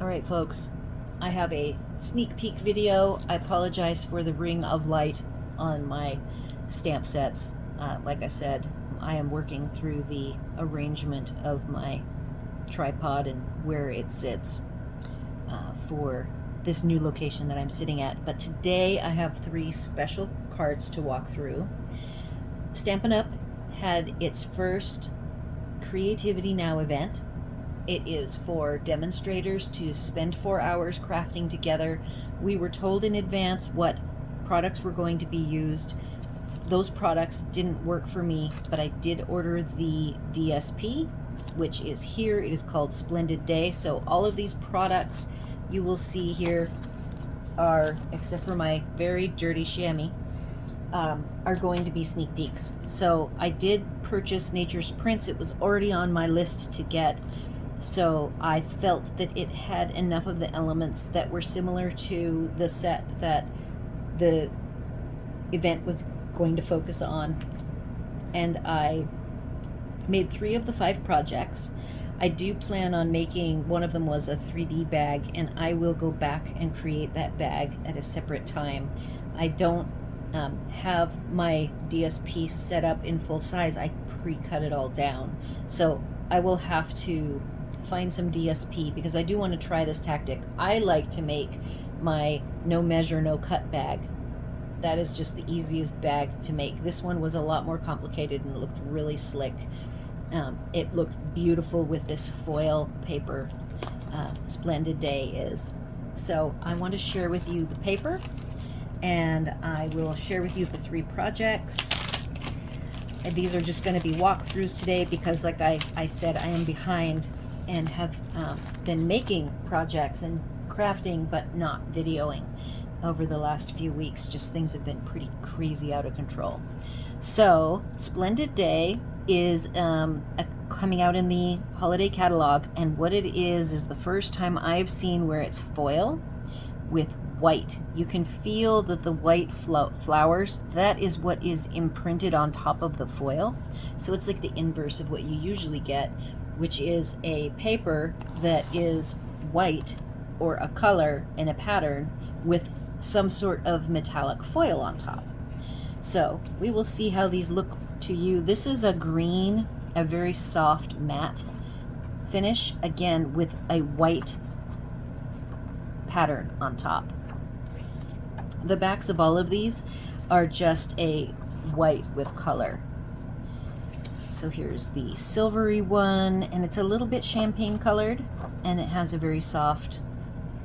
Alright folks, I have a sneak peek video. I apologize for the ring of light on my stamp sets. Like I said, I am working through the arrangement of my tripod and where it sits for this new location that I'm sitting at. But today I have 3 special cards to walk through. Stampin' Up! Had its first Creativity Now event. It is for demonstrators to spend 4 hours crafting together. We were told in advance what products were going to be used. Those products didn't work for me, but I did order the DSP, which is here. It is called Splendid Day. So all of these products you will see here are, except for my very dirty chamois, are going to be sneak peeks. So I did purchase Nature's Prints. It was already on my list to get. So I felt that it had enough of the elements that were similar to the set that the event was going to focus on. And I made 3 of the 5 projects. I do plan on making, one of them was a 3D bag, and I will go back and create that bag at a separate time. I don't have my DSP set up in full size. I pre-cut it all down. So I will have to find some DSP because I do want to try this tactic. I like to make my no measure, no cut bag. That is just the easiest bag to make. This one was a lot more complicated and looked really slick. It looked beautiful with this foil paper. Splendid Day is. So I want to share with you the paper, and I will share with you the 3 projects. And these are just going to be walkthroughs today because, like I said, I am behind and have been making projects and crafting but not videoing over the last few weeks. Just things have been pretty crazy out of control. So Splendid Day is coming out in the holiday catalog, and what it is the first time I've seen where it's foil with white. You can feel that the white flowers, that is what is imprinted on top of the foil. So it's like the inverse of what you usually get, which is a paper that is white or a color in a pattern with some sort of metallic foil on top. So we will see how these look to you. This is a green, a very soft matte finish, again with a white pattern on top. The backs of all of these are just a white with color. So here's the silvery one, and it's a little bit champagne colored, and it has a very soft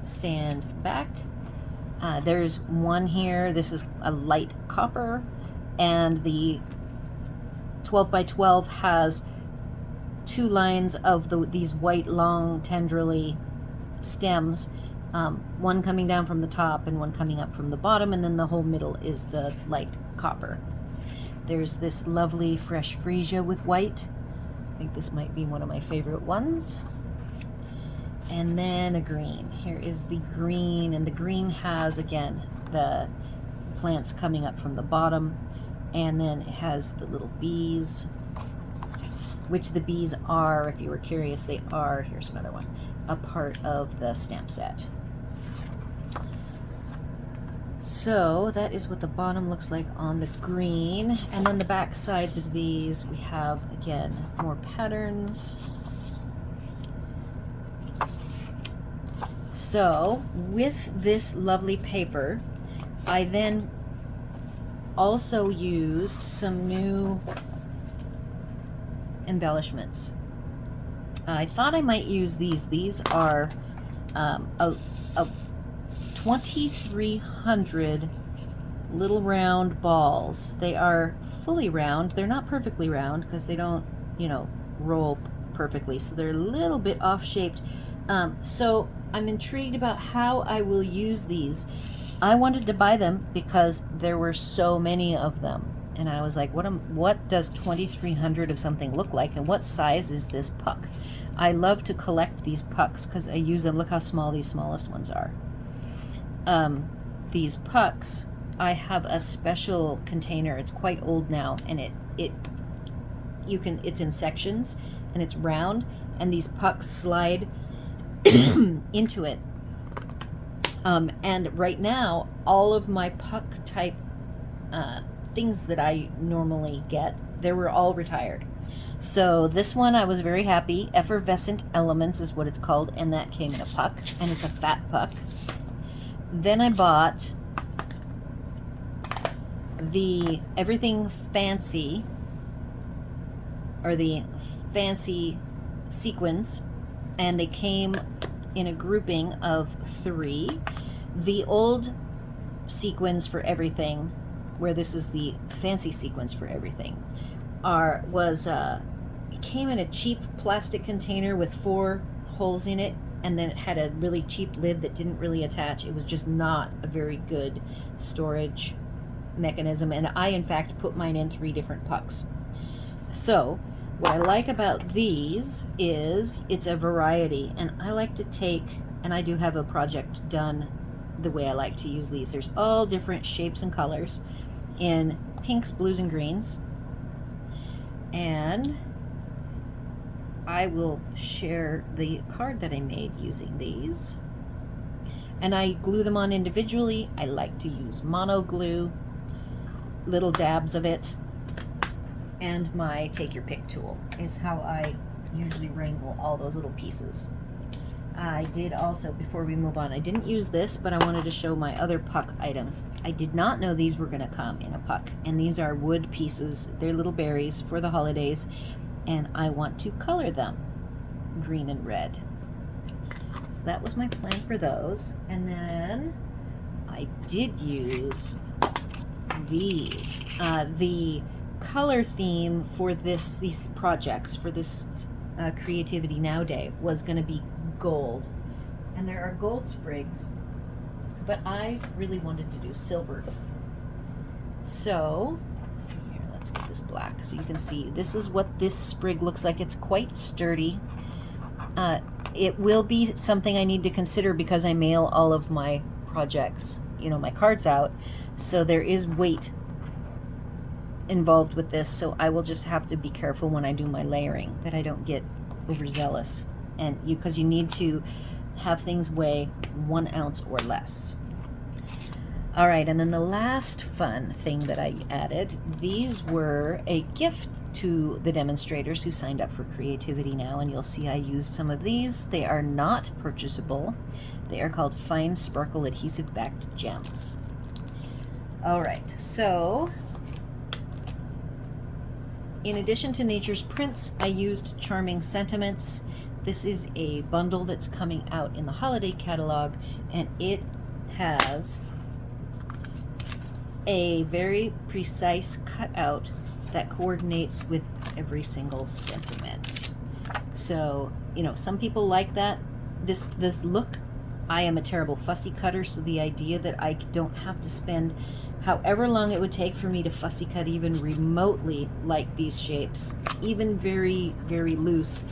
sand back. There's one here, this is a light copper, and the 12 by 12 has 2 lines of these white long tendrily stems, one coming down from the top and one coming up from the bottom, and then the whole middle is the light copper. There's this lovely fresh freesia with white. I think this might be one of my favorite ones. And then a green. Here is the green, and the green has, again, the plants coming up from the bottom, and then it has the little bees, which the bees are, if you were curious, they are, here's another one, a part of the stamp set. So that is what the bottom looks like on the green. And then the back sides of these, we have, again, more patterns. So with this lovely paper, I then also used some new embellishments. I thought I might use these. These are a 2,300 little round balls. They are fully round. They're not perfectly round because they don't, roll perfectly. So they're a little bit off-shaped. So I'm intrigued about how I will use these. I wanted to buy them because there were so many of them. And I was like, what does 2,300 of something look like? And what size is this puck? I love to collect these pucks because I use them. Look how small these smallest ones are. These pucks, I have a special container. It's quite old now, and it's in sections, and it's round, and these pucks slide into it. And right now, all of my puck type things that I normally get, they were all retired. So this one I was very happy. Effervescent Elements is what it's called, and that came in a puck, and it's a fat puck. Then I bought the Everything Fancy, or the Fancy Sequins, and they came in a grouping of 3. The old sequins for everything, where this is the fancy sequins for everything, it came in a cheap plastic container with 4 holes in it, and then it had a really cheap lid that didn't really attach. It was just not a very good storage mechanism, and I in fact put mine in 3 different pucks. So what I like about these is it's a variety, and I like to take, and I do have a project done the way I like to use these. There's all different shapes and colors in pinks, blues, and greens, and I will share the card that I made using these, and I glue them on individually. I like to use mono glue, little dabs of it, and my take your pick tool is how I usually wrangle all those little pieces. I did also, before we move on, I didn't use this, but I wanted to show my other puck items. I did not know these were going to come in a puck, and these are wood pieces. They're little berries for the holidays, and I want to color them green and red. So that was my plan for those. And then I did use these. The color theme for these projects, for this Creativity Now Day, was going to be gold, and there are gold sprigs, but I really wanted to do silver. So here, let's get this black so you can see. This is what this sprig looks like. It's quite sturdy. It will be something I need to consider because I mail all of my projects, my cards out, so there is weight involved with this, so I will just have to be careful when I do my layering that I don't get overzealous, and because you need to have things weigh 1 ounce or less. All right, and then the last fun thing that I added, these were a gift to the demonstrators who signed up for Creativity Now, and you'll see I used some of these. They are not purchasable. They are called Fine Sparkle Adhesive Backed Gems. All right, so in addition to Nature's Prints, I used Charming Sentiments. This is a bundle that's coming out in the holiday catalog, and it has a very precise cutout that coordinates with every single sentiment. So, some people like that. This look. I am a terrible fussy cutter, so the idea that I don't have to spend however long it would take for me to fussy cut even remotely like these shapes, even very, very loose,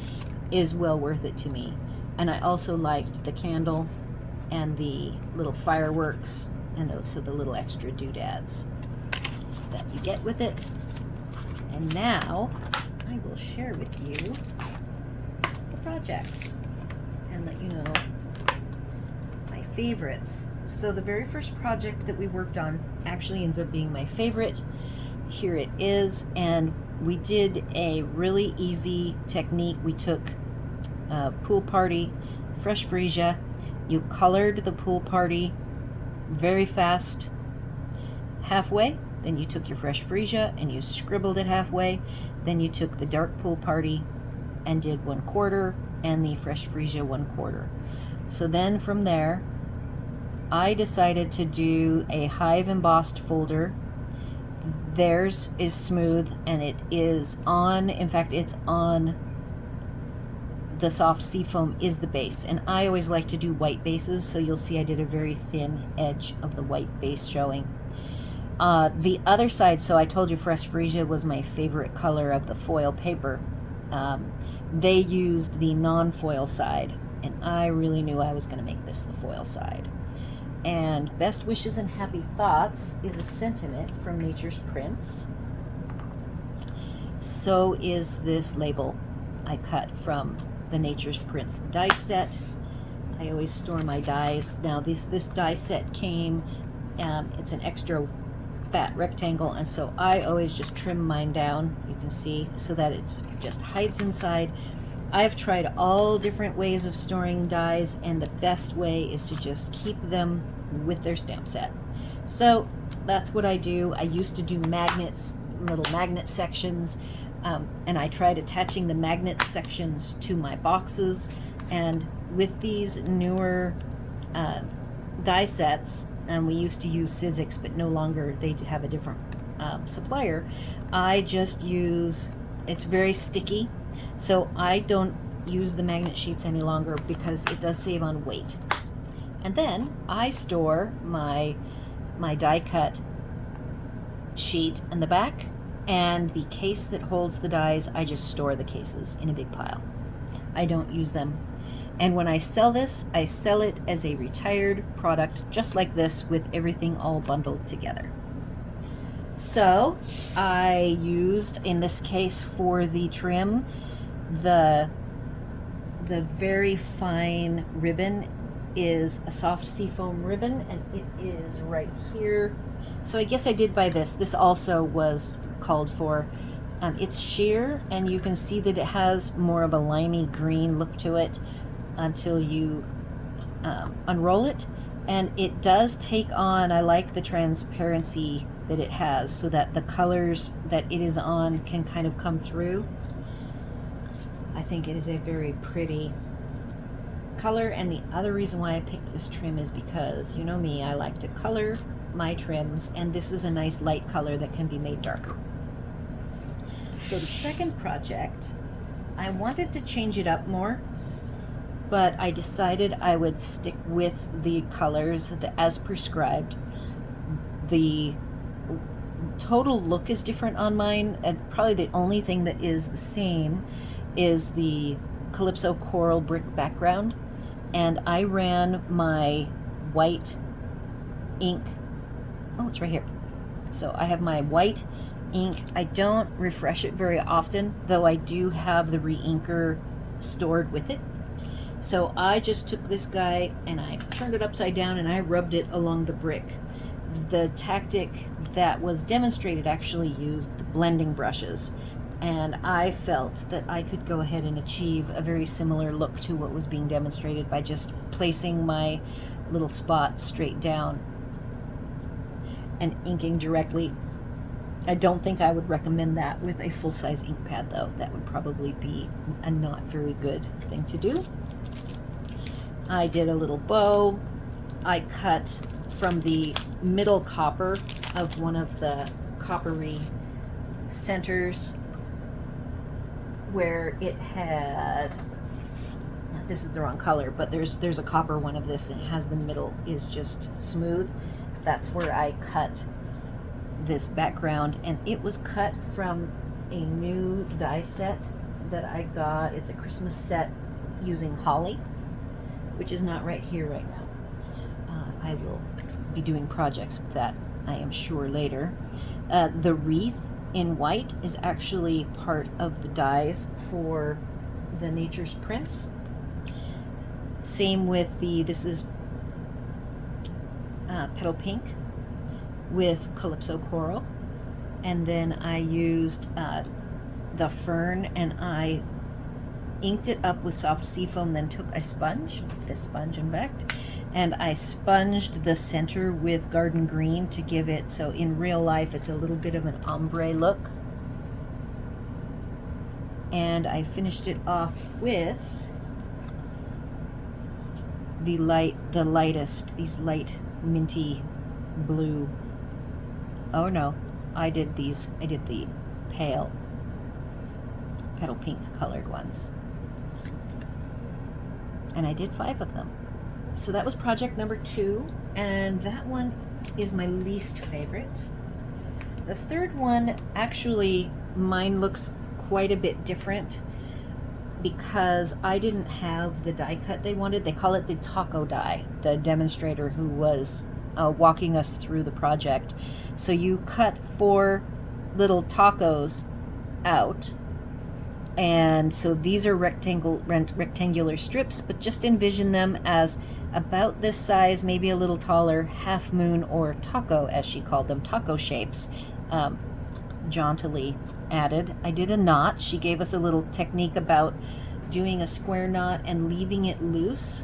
is well worth it to me. And I also liked the candle and the little fireworks and the little extra doodads that you get with it. And now I will share with you the projects and let you know my favorites. So the very first project that we worked on actually ends up being my favorite. Here it is, and we did a really easy technique. We took Pool Party, Fresh Freesia. You colored the Pool Party very fast halfway, then you took your Fresh Freesia and you scribbled it halfway, then you took the Dark Pool Party and did 1/4 and the Fresh Freesia 1/4. So then from there I decided to do a Hive embossed folder. Theirs is smooth, and it is on, in fact it's on the soft seafoam is the base, and I always like to do white bases, so you'll see I did a very thin edge of the white base showing. The other side, so I told you Fresh Freesia was my favorite color of the foil paper. They used the non-foil side, and I really knew I was going to make this the foil side. And Best Wishes and Happy Thoughts is a sentiment from Nature's Prints. So is this label I cut from the Nature's Prints die set. I always store my dies. Now this die set came, it's an extra fat rectangle, and so I always just trim mine down, you can see, so that it just hides inside. I've tried all different ways of storing dies, and the best way is to just keep them with their stamp set. So that's what I do. I used to do magnets, little magnet sections, and I tried attaching the magnet sections to my boxes, and with these newer die sets, and we used to use Sizzix, but no longer, they have a different supplier. I just use, it's very sticky, so I don't use the magnet sheets any longer because it does save on weight. And then I store my die cut sheet in the back, and the case that holds the dies, I just store the cases in a big pile. I don't use them. And when I sell this, I sell it as a retired product, just like this, with everything all bundled together. So I used, in this case for the trim, the very fine ribbon is a soft seafoam ribbon, and it is right here. So I guess I did buy this. This also was called for. It's sheer, and you can see that it has more of a limey green look to it until you unroll it, and it does take on, I like the transparency that it has, so that the colors that it is on can kind of come through. I think it is a very pretty color, and the other reason why I picked this trim is because, you know me, I like to color my trims, and this is a nice light color that can be made darker. So the second project, I wanted to change it up more, but I decided I would stick with the colors as prescribed. The total look is different on mine, and probably the only thing that is the same is the Calypso coral brick background, and I ran my white ink, oh, it's right here. So I have my white ink. I don't refresh it very often, though I do have the re-inker stored with it. So I just took this guy and I turned it upside down and I rubbed it along the brick. The tactic that was demonstrated actually used the blending brushes, and I felt that I could go ahead and achieve a very similar look to what was being demonstrated by just placing my little spot straight down and inking directly. I don't think I would recommend that with a full-size ink pad, though. That would probably be a not very good thing to do. I did a little bow. I cut from the middle copper of one of the coppery centers where it had, let's see, this is the wrong color, but there's a copper one of this, and it has the middle is just smooth. That's where I cut this background, and it was cut from a new die set that I got. It's a Christmas set using holly, which is not right here right now. I will be doing projects with that, I am sure, later. The wreath in white is actually part of the dies for the Nature's Prince. Same with this is petal pink with Calypso coral, and then I used the fern, and I inked it up with soft seafoam, then took a sponge, this sponge in fact, and I sponged the center with garden green to give it, so in real life it's a little bit of an ombre look. And I finished it off with the lightest, these light minty blue. Oh no, I did the pale petal pink colored ones, and I did 5 of them. So that was project number 2, and that one is my least favorite. The third one, actually, mine looks quite a bit different because I didn't have the die cut they wanted. They call it the taco die, the demonstrator who was walking us through the project. So you cut 4 little tacos out, And so these are rectangular strips, but just envision them as about this size, maybe a little taller, half moon or taco, as she called them, taco shapes, jauntily added. I did a knot. She gave us a little technique about doing a square knot and leaving it loose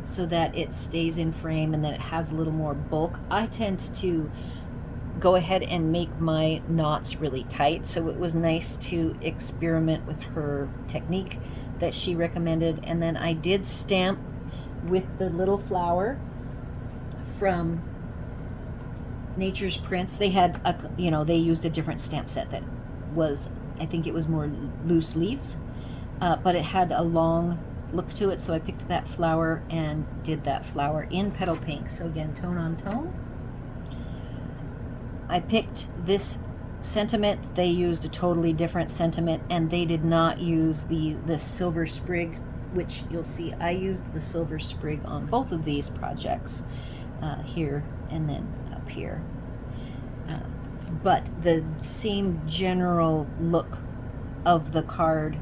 so that it stays in frame and then it has a little more bulk. I tend to go ahead and make my knots really tight, so it was nice to experiment with her technique that she recommended. And then I did stamp with the little flower from Nature's Prints. They had they used a different stamp set that was, I think it was more loose leaves, but it had a long look to it, so I picked that flower and did that flower in petal pink. So again, tone on tone. I picked this sentiment. They used a totally different sentiment, and they did not use the silver sprig, which you'll see I used the silver sprig on both of these projects, here and then up here. But the same general look of the card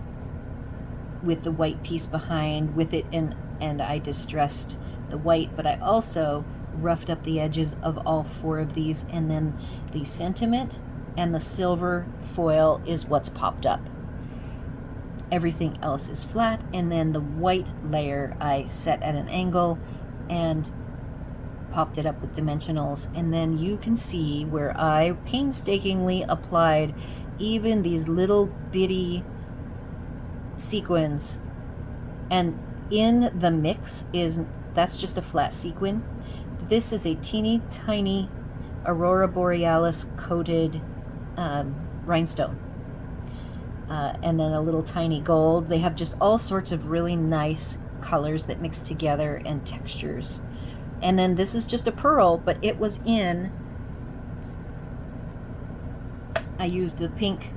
with the white piece behind with it, and I distressed the white, but I also roughed up the edges of all four of these, and then the sentiment and the silver foil is what's popped up. Everything else is flat, and then the white layer I set at an angle and popped it up with dimensionals, and then you can see where I painstakingly applied even these little bitty sequins, and in the mix that's just a flat sequin. This is a teeny tiny Aurora Borealis coated rhinestone, and then a little tiny gold. They have just all sorts of really nice colors that mix together and textures. And then this is just a pearl, but it was I used the pink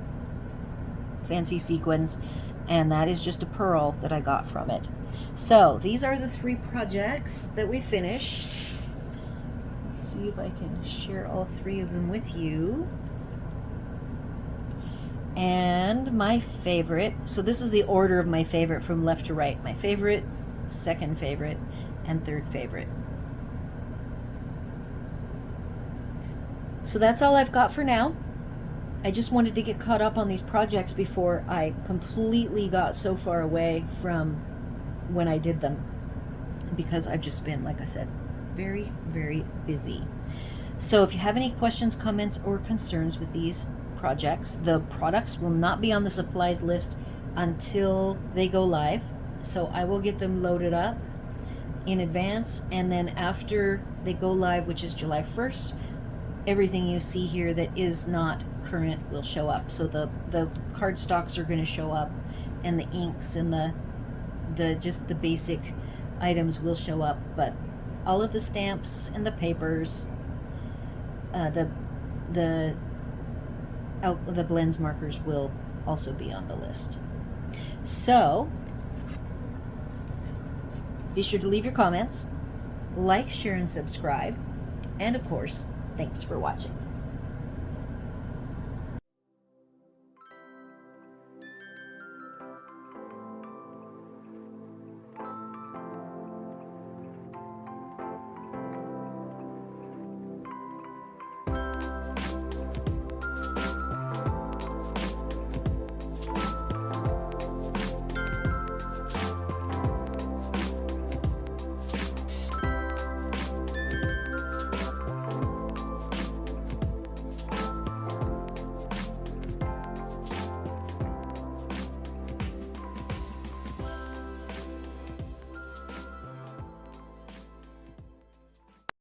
fancy sequins, and that is just a pearl that I got from it. So these are the 3 projects that we finished. Let's see if I can share all 3 of them with you. And my favorite, so this is the order of my favorite from left to right. My favorite, second favorite, and third favorite. So that's all I've got for now. I just wanted to get caught up on these projects before I completely got so far away from when I did them, because I've just been, like I said, very, very busy. So if you have any questions, comments, or concerns with these projects, the products will not be on the supplies list until they go live. So I will get them loaded up in advance, and then after they go live, which is July 1st, everything you see here that is not current will show up. So the card stocks are going to show up, and the inks and the just the basic items will show up, but all of the stamps and the papers, the blends markers will also be on the list. So be sure to leave your comments, like, share, and subscribe, and of course, thanks for watching.